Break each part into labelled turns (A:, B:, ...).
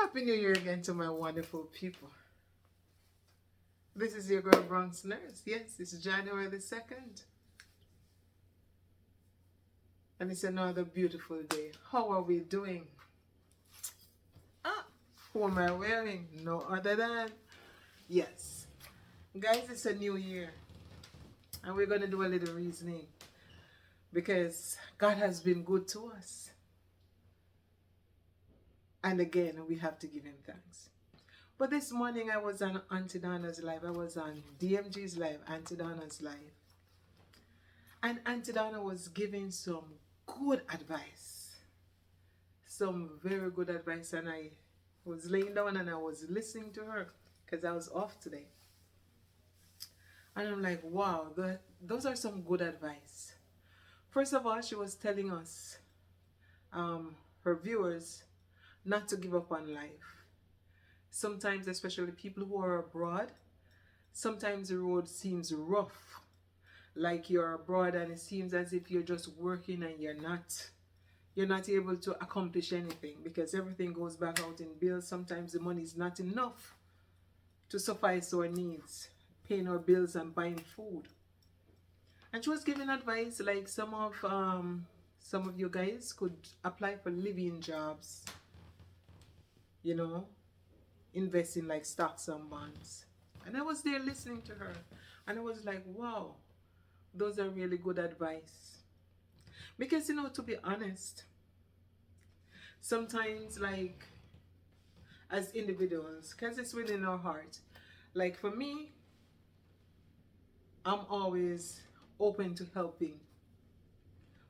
A: Happy New Year again to my wonderful people. This is your girl Bronx Nurse. Yes, it's January the 2nd. And it's another beautiful day. How are we doing? Who am I wearing? No other than, yes. Guys, it's a new year. And we're going to do a little reasoning. Because God has been good to us. And again, we have to give him thanks. But this morning I was on Aunty Donna's live. I was on DMG's live, Aunty Donna's live. And Aunty Donna was giving some good advice. Some very good advice. And I was laying down and I was listening to her because I was off today. And I'm like, wow, those are some good advice. First of all, she was telling us, her viewers, not to give up on life. Sometimes, especially people who are abroad, sometimes the road seems rough. Like you're abroad and it seems as if you're just working and you're not able to accomplish anything because everything goes back out in bills. Sometimes the money is not enough to suffice our needs, paying our bills and buying food. And she was giving advice like some of you guys could apply for living jobs. You know, invest in like stocks and bonds. And I was there listening to her. And I was like, wow, those are really good advice. Because, you know, to be honest, sometimes like as individuals, because it's within our heart, like for me, I'm always open to helping.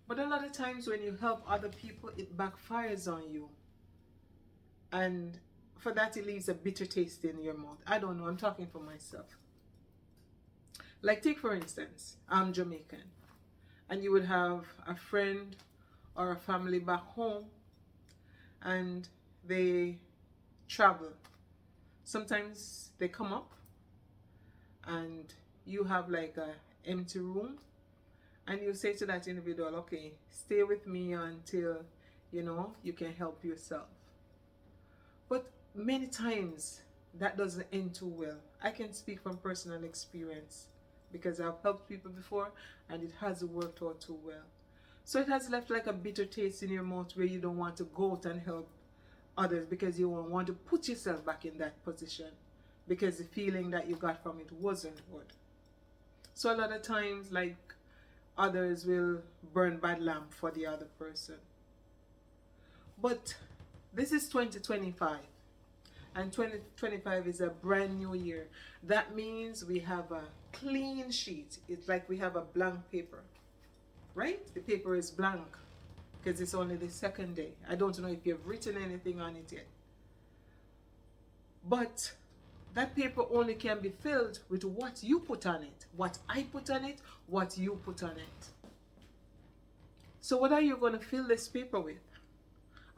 A: But a lot of times when you help other people, it backfires on you. And for that, it leaves a bitter taste in your mouth. I don't know. I'm talking for myself. Like, take for instance, I'm Jamaican. And you would have a friend or a family back home. And they travel. Sometimes they come up. And you have like an empty room. And you say to that individual, okay, stay with me until, you know, you can help yourself. But many times that doesn't end too well. I can speak from personal experience because I've helped people before and it hasn't worked out too well. So it has left like a bitter taste in your mouth where you don't want to go out and help others because you won't want to put yourself back in that position because the feeling that you got from it wasn't good. So a lot of times like others will burn bad lamp for the other person. But this is 2025 and 2025 is a brand new year. That means we have a clean sheet. It's like we have a blank paper, right? The paper is blank because it's only the second day. I don't know if you've written anything on it yet. But that paper only can be filled with what you put on it, what I put on it, what you put on it. So what are you going to fill this paper with?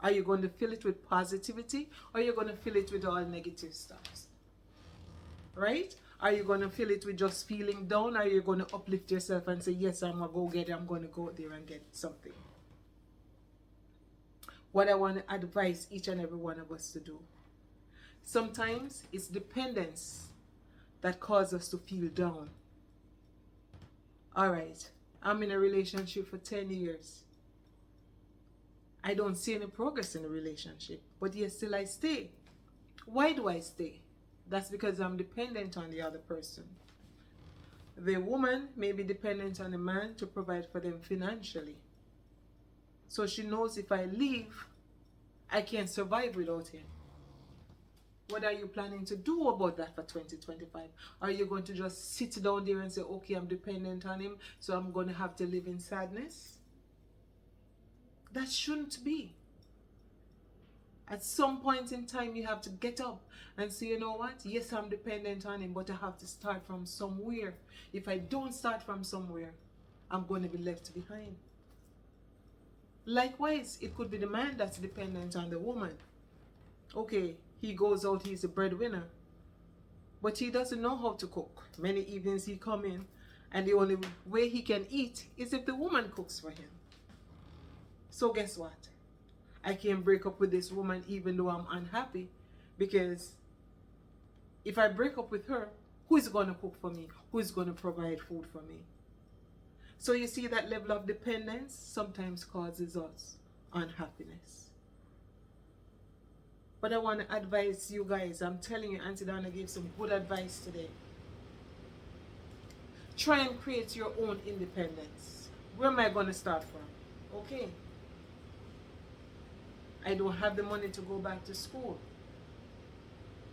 A: Are you going to fill it with positivity or are you going to fill it with all negative stuff? Right? Are you going to fill it with just feeling down or are you going to uplift yourself and say, yes, I'm a go-getter, I'm going to go there and get something? What I want to advise each and every one of us to do. Sometimes it's dependence that causes us to feel down. Alright, I'm in a relationship for 10 years. I don't see any progress in the relationship, but yet still I stay. Why do I stay? That's because I'm dependent on the other person. The woman may be dependent on the man to provide for them financially. So she knows if I leave, I can't survive without him. What are you planning to do about that for 2025? Are you going to just sit down there and say, okay, I'm dependent on him, so I'm going to have to live in sadness? That shouldn't be. At some point in time, you have to get up and say, you know what? Yes, I'm dependent on him, but I have to start from somewhere. If I don't start from somewhere, I'm going to be left behind. Likewise, it could be the man that's dependent on the woman. Okay, he goes out, he's a breadwinner, but he doesn't know how to cook. Many evenings he come in, and the only way he can eat is if the woman cooks for him. So guess what? I can't break up with this woman even though I'm unhappy Because if I break up with her, who is going to cook for me? Who is going to provide food for me? So you see, that level of dependence sometimes causes us unhappiness. But I want to advise you guys. I'm telling you, Auntie Donna gave some good advice today. Try and create your own independence. Where am I going to start from? Okay. I don't have the money to go back to school.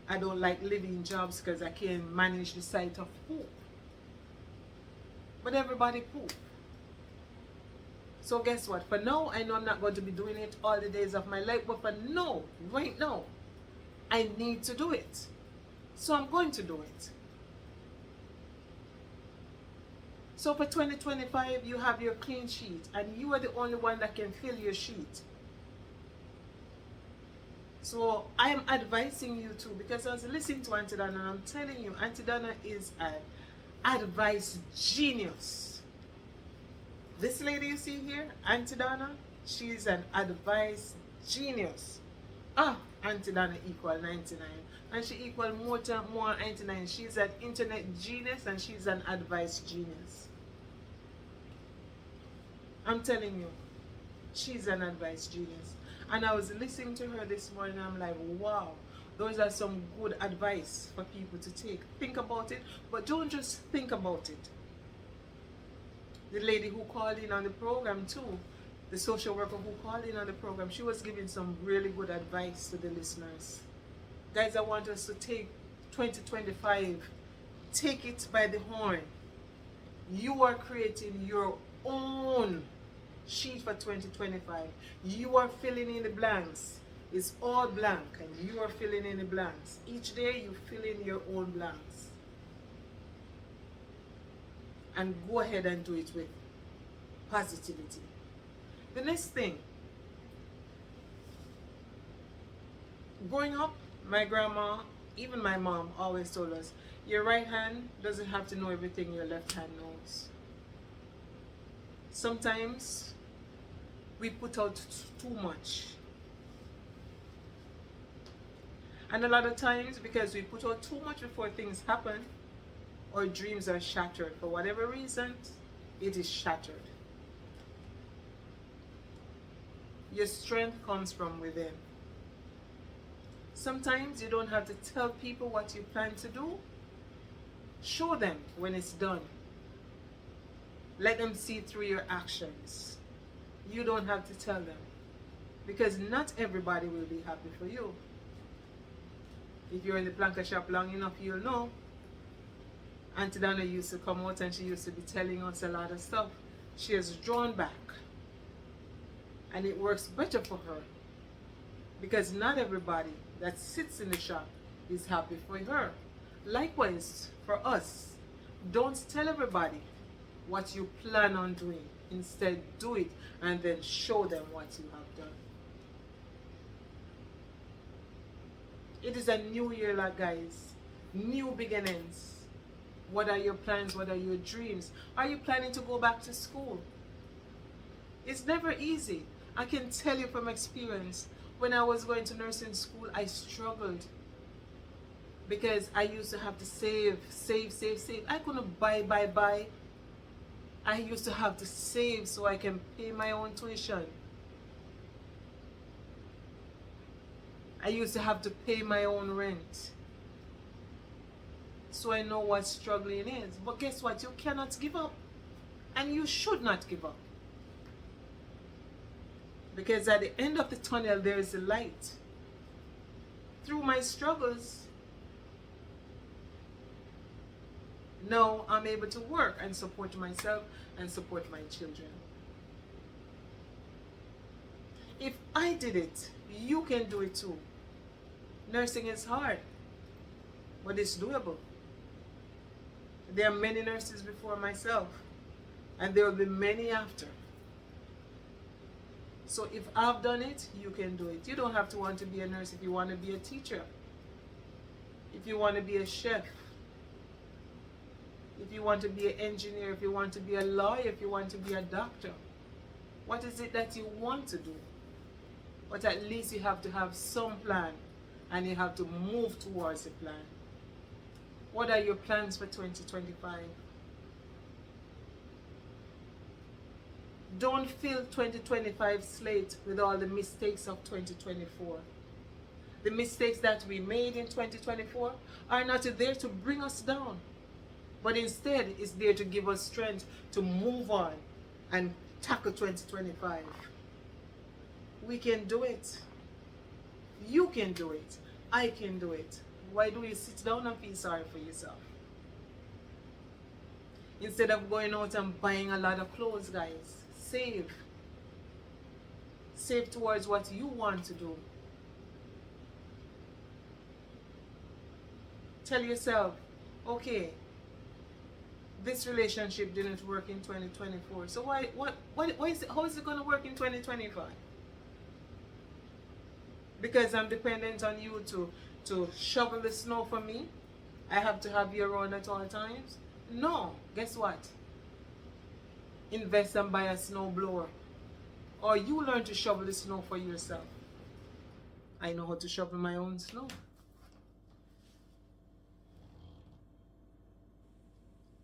A: I don't like living jobs because I can't manage the sight of poop. But everybody poop. So guess what? For now, I know I'm not going to be doing it all the days of my life. But for now, right now, I need to do it. So I'm going to do it. So for 2025, you have your clean sheet. And you are the only one that can fill your sheet. So I am advising you too, because I was listening to Auntie Donna, and I'm telling you, Auntie Donna is an advice genius. This lady you see here, Auntie Donna, she's an advice genius. Auntie Donna equal 99. And she equal more 99. She's an internet genius and she's an advice genius. I'm telling you, she's an advice genius. And I was listening to her this morning, I'm like, wow, those are some good advice for people to take. Think about it, but don't just think about it. The lady who called in on the program too, the social worker who called in on the program, she was giving some really good advice to the listeners. Guys, I want us to take 2025, take it by the horn. You are creating your own sheet for 2025. You are filling in the blanks. It's all blank and you are filling in the blanks. Each day you fill in your own blanks. And go ahead and do it with positivity. The next thing, growing up, my grandma, even my mom always told us, your right hand doesn't have to know everything your left hand knows. Sometimes we put out too much. And a lot of times, because we put out too much before things happen, our dreams are shattered. For whatever reason, it is shattered. Your strength comes from within. Sometimes you don't have to tell people what you plan to do. Show them when it's done. Let them see through your actions. You don't have to tell them, because not everybody will be happy for you. If you're in the planker shop long enough, you'll know. Auntie Donna used to come out and she used to be telling us a lot of stuff. She has drawn back. And it works better for her. Because not everybody that sits in the shop is happy for her. Likewise, for us, don't tell everybody what you plan on doing. Instead, do it and then show them what you have done. It is a new year, guys. New beginnings. What are your plans? What are your dreams? Are you planning to go back to school? It's never easy. I can tell you from experience, when I was going to nursing school, I struggled. Because I used to have to save. I couldn't buy. I used to have to save so I can pay my own tuition. I used to have to pay my own rent. So I know what struggling is. But guess what? You cannot give up. And you should not give up. Because at the end of the tunnel, there is a light. Through my struggles, now I'm able to work and support myself and support my children. If I did it, you can do it too. Nursing is hard, but it's doable. There are many nurses before myself, and there will be many after. So if I've done it, you can do it. You don't have to want to be a nurse if you want to be a teacher. If you want to be a chef. If you want to be an engineer, if you want to be a lawyer, if you want to be a doctor. What is it that you want to do? But at least you have to have some plan and you have to move towards the plan. What are your plans for 2025? Don't fill 2025 slate with all the mistakes of 2024. The mistakes that we made in 2024 are not there to bring us down, but instead it's there to give us strength to move on and tackle 2025. We can do it. You can do it. I can do it. Why do you sit down and feel sorry for yourself? Instead of going out and buying a lot of clothes, guys, save. Save towards what you want to do. Tell yourself, okay, this relationship didn't work in 2024. So how is it going to work in 2025? Because I'm dependent on you to shovel the snow for me? I have to have you around at all times? No. Guess what? Invest and buy a snow blower. Or you learn to shovel the snow for yourself. I know how to shovel my own snow.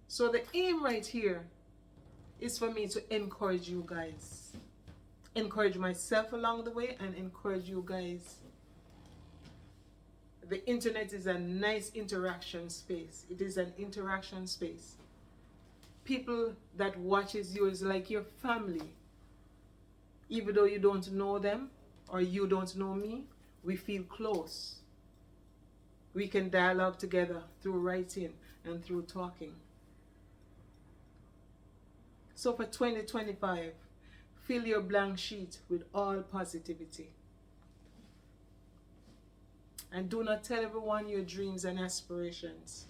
A: So the aim right here is for me to encourage you guys. Encourage myself along the way and encourage you guys. The internet is a nice interaction space. It is an interaction space. People that watches you is like your family. Even though you don't know them or you don't know me, we feel close. We can dialogue together through writing and through talking. So for 2025, fill your blank sheet with all positivity. And do not tell everyone your dreams and aspirations,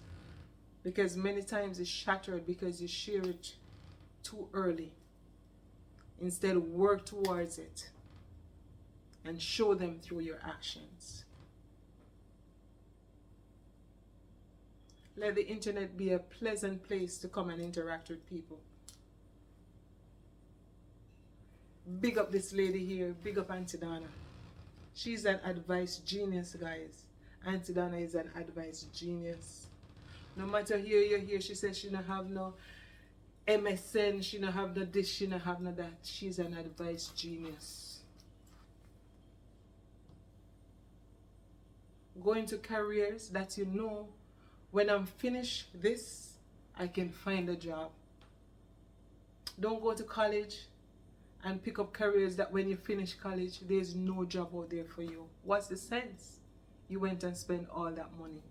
A: because many times it's shattered because you share it too early. Instead, work towards it and show them through your actions. Let the internet be a pleasant place to come and interact with people. Big up this lady here. Big up Aunty Donna. She's an advice genius, guys. Aunty Donna is an advice genius. No matter here you hear, she says she don't have no MSN, she don't have no this, she don't have no that. She's an advice genius. Go into careers that you know, when I'm finished this, I can find a job. Don't go to college and pick up careers that when you finish college, there's no job out there for you. What's the sense? You went and spent all that money.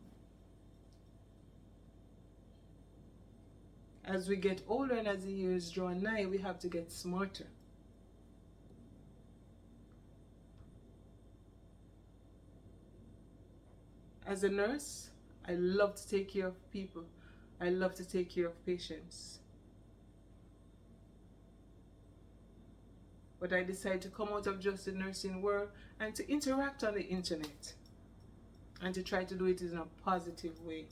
A: As we get older and as the years draw nigh, we have to get smarter. As a nurse, I love to take care of people. I love to take care of patients. But I decided to come out of just the nursing world and to interact on the internet and to try to do it in a positive way.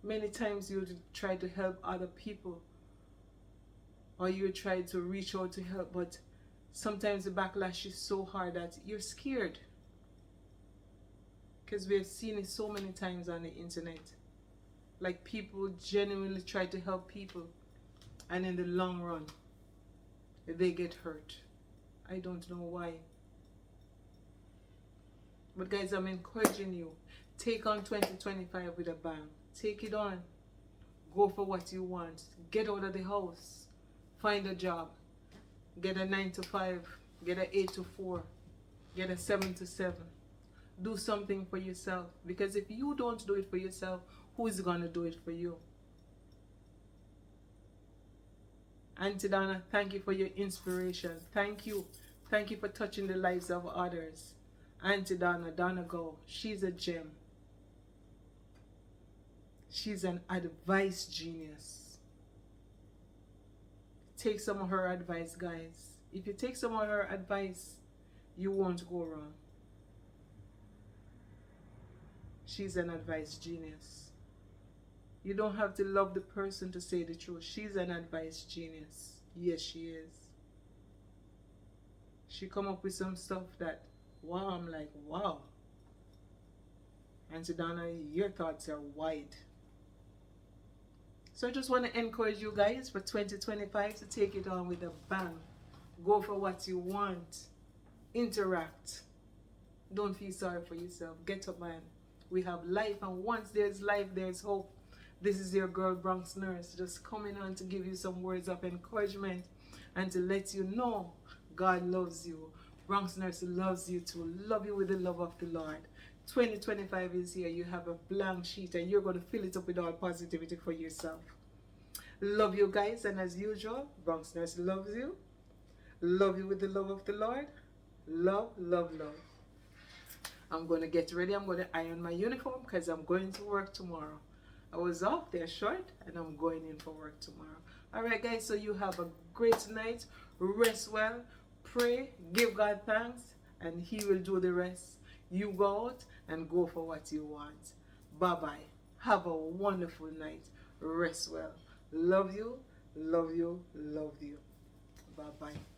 A: Many times you try to help other people or you try to reach out to help, but sometimes the backlash is so hard that you're scared. Because we have seen it so many times on the internet. Like people genuinely try to help people and in the long run they get hurt. I don't know why. But guys, I'm encouraging you. Take on 2025 with a bang. Take it on. Go for what you want. Get out of the house. Find a job. Get a 9 to 5. Get a 8 to 4. Get a 7 to 7. Do something for yourself. Because if you don't do it for yourself, who is going to do it for you? Aunty Donna, thank you for your inspiration. Thank you. Thank you for touching the lives of others. Aunty Donna, Donna Go, she's a gem. She's an advice genius. Take some of her advice, guys. If you take some of her advice, you won't go wrong. She's an advice genius. You don't have to love the person to say the truth. She's an advice genius. Yes, she is. She come up with some stuff that, wow, I'm like, wow. Aunty Donna, your thoughts are wide. So I just want to encourage you guys for 2025 to take it on with a bang. Go for what you want. Interact. Don't feel sorry for yourself. Get up, man. We have life, and once there's life, there's hope. This is your girl, Bronx Nurse, just coming on to give you some words of encouragement and to let you know God loves you. Bronx Nurse loves you too. Love you with the love of the Lord. 2025 is here. You have a blank sheet and you're going to fill it up with all positivity for yourself. Love you guys, and as usual, Bronx Nurse loves you. Love you with the love of the Lord. Love, love, love. I'm going to get ready. I'm going to iron my uniform because I'm going to work tomorrow. I was off there short and I'm going in for work tomorrow. Alright guys, so you have a great night. Rest well. Pray. Give God thanks. And He will do the rest. You go out and go for what you want. Bye-bye. Have a wonderful night. Rest well. Love you. Love you. Love you. Bye-bye.